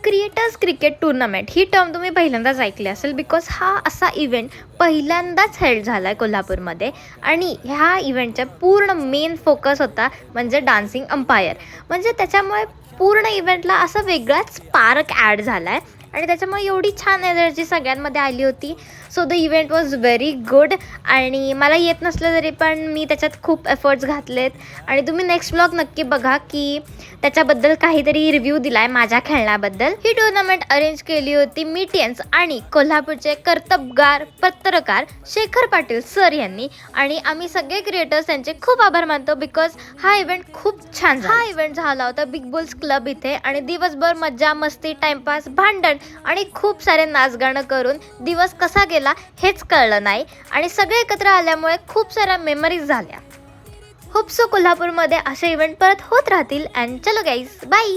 Creators cricket tournament ही term तुम्ही पहिल्यांदाच ऐकली असेल, बिकॉज हा असा इव्हेंट पहिल्यांदाच हेल्ड झाला आहे कोल्हापूरमध्ये. आणि ह्या इव्हेंटचा पूर्ण मेन फोकस होता म्हणजे डान्सिंग अंपायर. म्हणजे त्याच्यामुळे पूर्ण इव्हेंटला असा वेगळाच स्पार्क ॲड झाला आहे आणि त्याच्यामुळे एवढी छान एनर्जी सगळ्यांमध्ये आली होती. So the event was very good. आणि मला येत नसलं तरी पण मी त्याच्यात खूप एफर्ट्स घातलेत आणि तुम्ही नेक्स्ट ब्लॉग नक्की बघा की त्याच्याबद्दल काहीतरी रिव्ह्यू दिला आहे माझ्या खेळण्याबद्दल. ही टुर्नामेंट अरेंज केली होती मीटियन्स आणि कोल्हापूरचे कर्तबगार पत्रकार शेखर पाटील सर यांनी. आणि आम्ही सगळे क्रिएटर्स यांचे खूप आभार मानतो, बिकॉज हा इव्हेंट खूप छान झाला. हा इव्हेंट झाला होता बिग बुल्स क्लब इथे आणि दिवसभर मज्जा मस्ती टाइमपास भांडण आणि खूप सारे नाचगाणं करून दिवस कसा गेला हेच कळलं नाही. आणि सगळे एकत्र आल्यामुळे खूप साऱ्या मेमरीज झाल्या. होप सो कोल्हापूरमध्ये असे इव्हेंट परत होत राहतील. अँड चलो गाईज, बाय.